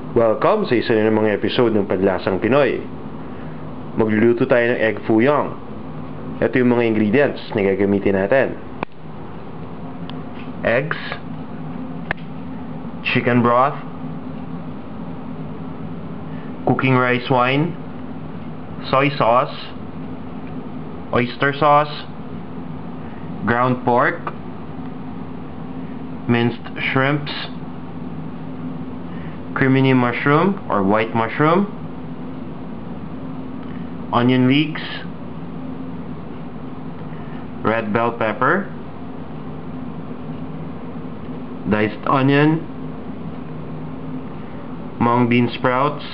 Welcome sa isa na mga episode ng Panlasang Pinoy. Magluluto tayo ng egg foo young. Ito yung mga ingredients na gagamitin natin. Eggs, chicken broth, cooking rice wine, soy sauce, oyster sauce, ground pork, minced shrimps, cremini mushroom or white mushroom, onion leeks, red bell pepper, diced onion, mung bean sprouts,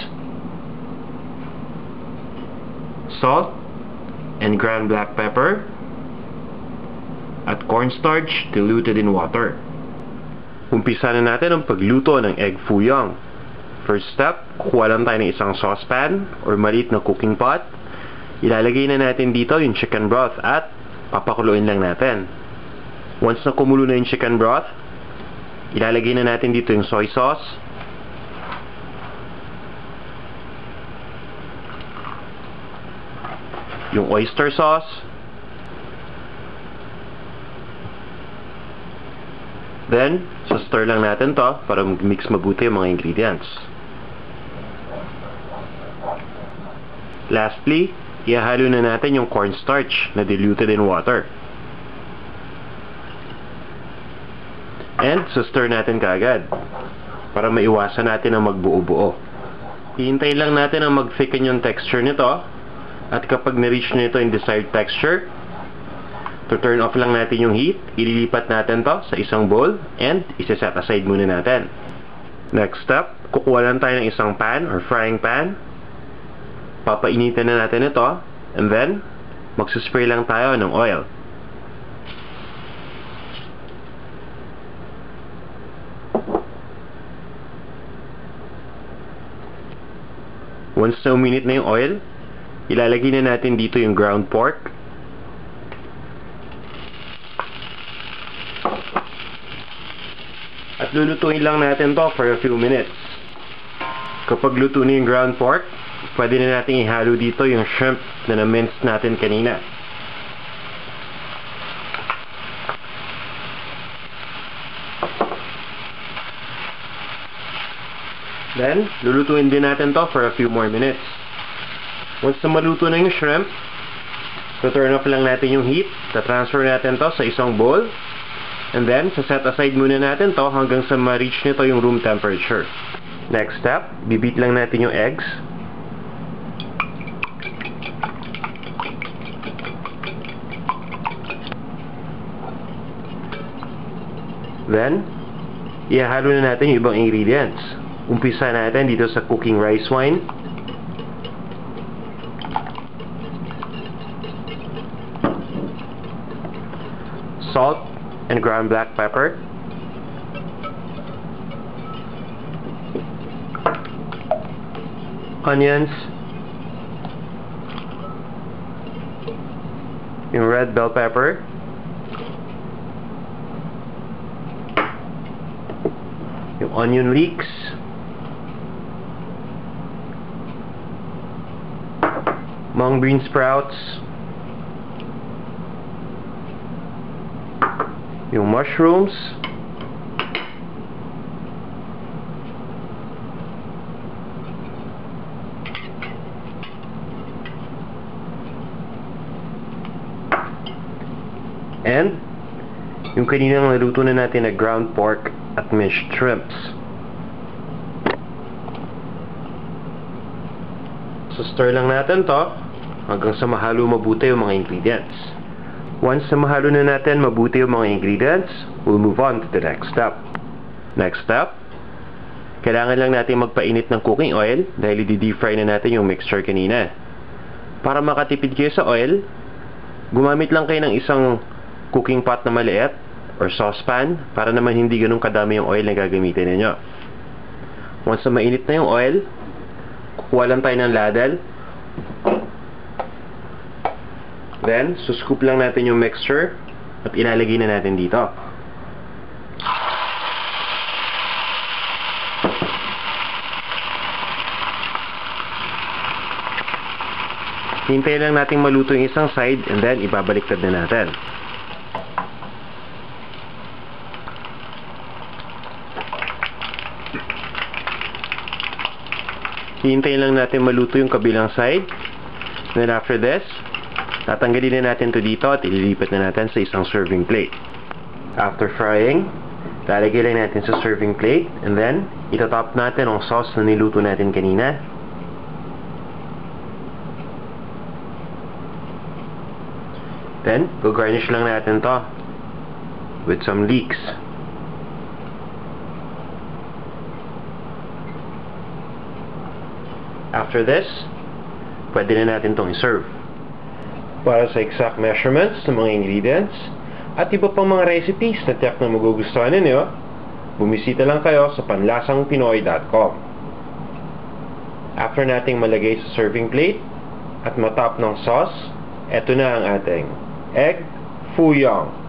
salt and ground black pepper, at cornstarch diluted in water. Umpisa na natin ang pagluto ng egg foo young. First step, kukuha lang tayo ng isang saucepan or maliit na cooking pot. Ilalagay na natin dito yung chicken broth at papakuluin lang natin. Once na kumulo na yung chicken broth, ilalagay na natin dito yung soy sauce, yung oyster sauce, then stir lang natin to para mix mabuti yung mga ingredients. Lastly, ihahalo na natin yung cornstarch na diluted in water. And stir natin kaagad para maiwasan natin ang magbuo-buo. Hihintayin lang natin ang mag-thicken yung texture nito, at kapag na-reach nito yung desired texture, to turn off lang natin yung heat, ililipat natin to sa isang bowl and isa-set aside muna natin. Next step, kukuha lang tayo ng isang pan or frying pan. Papainitin na natin ito, and then magsuspray lang tayo ng oil. Once na uminit na yung oil, ilalagay na natin dito yung ground pork, at lulutuin lang natin to for a few minutes. Kapag luto na yung ground pork, pwede na natin ihalo dito yung shrimp na na-mince natin kanina. Then, lulutuin din natin to for a few more minutes. Once na maluto na yung shrimp, turn off lang natin yung heat, transfer natin to sa isang bowl, and then, set aside muna natin to hanggang sa ma-reach nito yung room temperature. Next step, bibit lang natin yung eggs. Then, ihahalo na natin yung ibang ingredients. Umpisa natin dito sa cooking rice wine. Salt and ground black pepper. Onions. Yung red bell pepper. Yung onion leeks. Mung bean sprouts. Yung mushrooms. And yung kaninang naluto na natin na ground pork at minced shrimps. So stir lang natin to hanggang sa mahalo mabuti yung mga ingredients. Once na mahalo na natin mabuti yung mga ingredients, we'll move on to the next step. Next step, kailangan lang natin magpainit ng cooking oil dahil i-deep fry na natin yung mixture kanina. Para makatipid kayo sa oil, gumamit lang kayo ng isang cooking pot na maliit or saucepan para naman hindi ganun kadami yung oil na gagamitin ninyo. Once na mainit na yung oil, kukuha lang tayo ng ladle. Then, suscoop lang natin yung mixture at ilalagay na natin dito. Hintayin lang natin maluto yung isang side and then ibabaliktad na natin. Hintayin lang natin maluto yung kabilang side. Then after this, tatanggalin na natin to dito at ililipat na natin sa isang serving plate. After frying, lalagay lang natin sa serving plate and then itatop natin ang sauce na niluto natin kanina. Then, go-garnish lang natin to with some leeks. After this, pwede na natin itong i-serve. Para sa exact measurements ng mga ingredients at iba pang mga recipes na tiyak na magugustuhan ninyo, bumisita lang kayo sa panlasangpinoy.com. After nating malagay sa serving plate at matop ng sauce, eto na ang ating egg foo young.